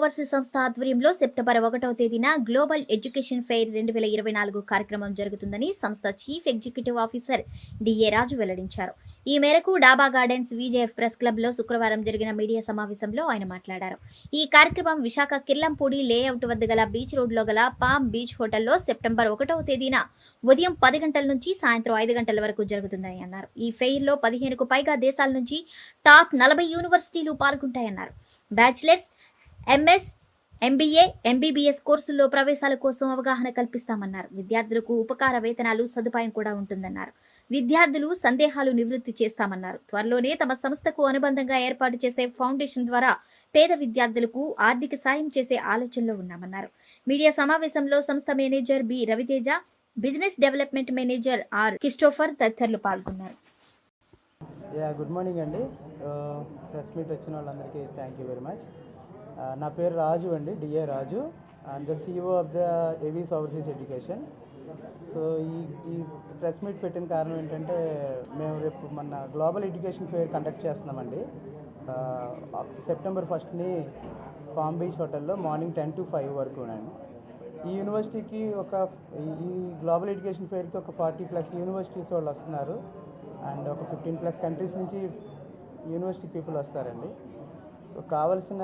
Overseas సంస్థ ఆధ్వర్యంలో September 1వ తేదీన గ్లోబల్ ఎడ్యుకేషన్ ఫెయిర్ 2024 కార్యక్రమం జరుగుతుందని సంస్థ చీఫ్ ఎగ్జిక్యూటివ్ ఆఫీసర్ డిఏ రాజు వెల్లడించారు. ఈ మేరకు డాబా గార్డెన్స్ విజేఎఫ్ ప్రెస్ క్లబ్లో శుక్రవారం జరిగిన మీడియా సమావేశంలో ఆయన మాట్లాడారు. ఈ కార్యక్రమం విశాఖ కిర్లంపూడి లేఅవుట్ వద్ద గల బీచ్ రోడ్లో గల పామ్ బీచ్ హోటల్లో సెప్టెంబర్ 1వ తేదీన ఉదయం 10 గంటల నుంచి సాయంత్రం 5 గంటల వరకు జరుగుతుందని అన్నారు. ఈ ఫెయిర్లో 15కు పైగా దేశాల నుంచి టాప్ 40 యూనివర్సిటీలు పాల్గొంటాయన్నారు. బ్యాచిలర్స్, ఎంఎస్, ఎంబీఏ, ఎంబీబీఎస్ కోర్సుల్లో ప్రవేశాల కోసం అవగాహన కల్పిస్తామన్నారు. విద్యార్థులకు ఉపకార వేతనాలు సదుపాయం కూడా ఉంటుందన్నారు. విద్యార్థులు సందేహాలు నివృత్తి చేస్తామన్నారు. త్వరలోనే తమ సంస్థకు అనుబంధంగా ఏర్పాటు చేసే ఫౌండేషన్ ద్వారా పేద విద్యార్థులకు ఆర్థిక సాయం చేసే ఆలోచనలో ఉన్నామన్నారు. మీడియా సమావేశంలో సంస్థ manager B Raviteja, business development manager R Christopher తదితరులు పాల్గొన్నారు. గుడ్ మార్నింగ్ అండి. ప్రెస్ మీట్ వచ్చిన వాళ్ళందరికీ థ్యాంక్ యూ వెరీ మచ్. నా పేరు రాజు అండి, D A Raju. I'm the CEO of the AVS overseas education. So ఈ ప్రెస్ మీట్ పెట్టిన కారణం ఏంటంటే, మేము రేపు మన గ్లోబల్ ఎడ్యుకేషన్ ఫెయిర్ కండక్ట్ చేస్తున్నామండి. సెప్టెంబర్ 1ని పామ్ బీచ్ హోటల్లో మార్నింగ్ 10 to 5 వరకు. నేను ఈ యూనివర్సిటీకి ఈ గ్లోబల్ ఎడ్యుకేషన్ ఫెయిర్కి ఒక 40+ యూనివర్సిటీస్ వాళ్ళు వస్తున్నారు. అండ్ ఒక 15+ కంట్రీస్ నుంచి యూనివర్సిటీ పీపుల్ వస్తారండి. సో కావాల్సిన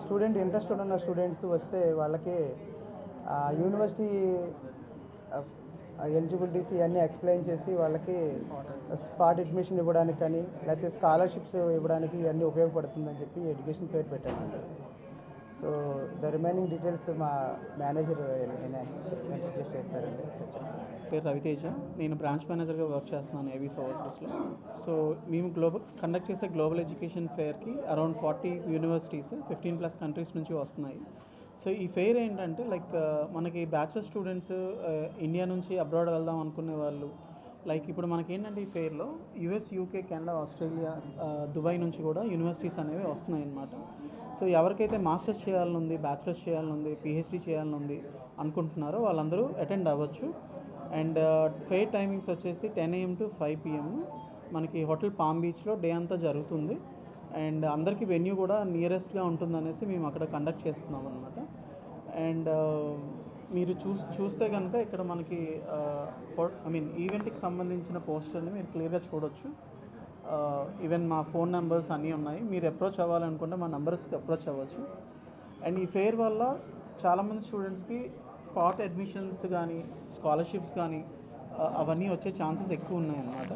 స్టూడెంట్ ఇంట్రెస్టెడ్ ఉన్న స్టూడెంట్స్ వస్తే వాళ్ళకి యూనివర్సిటీ ఎలిజిబిలిటీస్ ఇవన్నీ ఎక్స్ప్లెయిన్ చేసి వాళ్ళకి స్పాట్ అడ్మిషన్ ఇవ్వడానికి కానీ లేకపోతే స్కాలర్షిప్స్ ఇవ్వడానికి ఇవన్నీ ఉపయోగపడుతుందని చెప్పి ఎడ్యుకేషన్ ఫెయిర్ పెట్టామండి. సో ద రిమైనింగ్ డీటెయిల్స్ మా మేనేజర్ ఇంట్రడ్యూస్ చేస్తారండి. పేరు రవితేజ, నేను బ్రాంచ్ మేనేజర్గా వర్క్ చేస్తున్నాను ఏవీస్ ఓవర్సీస్లో. సో మేము కండక్ట్ చేసే గ్లోబల్ ఎడ్యుకేషన్ ఫెయిర్కి అరౌండ్ 40 యూనివర్సిటీస్ 15+ కంట్రీస్ నుంచి వస్తున్నాయి. సో ఈ ఫెయిర్ ఏంటంటే మనకి బ్యాచిలర్ స్టూడెంట్స్ ఇండియా నుంచి అబ్రాడ్ వెళ్దాం అనుకునే వాళ్ళు, ఇప్పుడు మనకేంటంటే ఈ ఫెయిర్లో US, UK, Canada, Australia, Dubai నుంచి కూడా యూనివర్సిటీస్ అనేవి వస్తున్నాయి అన్నమాట. సో ఎవరికైతే మాస్టర్స్ చేయాలనుంది, బ్యాచిలర్స్ చేయాలనుంది, పిహెచ్డీ చేయాలనుంది అనుకుంటున్నారో వాళ్ళందరూ అటెండ్ అవ్వచ్చు. అండ్ ఫెయిర్ టైమింగ్స్ వచ్చేసి 10 AM to 5 PM మనకి హోటల్ పామ్ బీచ్లో డే అంతా జరుగుతుంది. అండ్ అందరికీ వెన్యూ కూడా నియరెస్ట్గా ఉంటుందనేసి మేము అక్కడ కండక్ట్ చేస్తున్నాం అనమాట. అండ్ మీరు చూస్తే కనుక ఇక్కడ మనకి ఈవెంట్కి సంబంధించిన పోస్టర్ని మీరు క్లియర్గా చూడొచ్చు. ఈవెన్ మా ఫోన్ నెంబర్స్ అన్నీ ఉన్నాయి. మీరు అప్రోచ్ అవ్వాలనుకుంటే మా నెంబర్స్కి అప్రోచ్ అవ్వచ్చు. అండ్ ఈ ఫెయిర్ వల్ల చాలామంది స్టూడెంట్స్కి స్పాట్ అడ్మిషన్స్ కానీ, స్కాలర్షిప్స్ కానీ అవన్నీ వచ్చే ఛాన్సెస్ ఎక్కువ ఉన్నాయన్నమాట.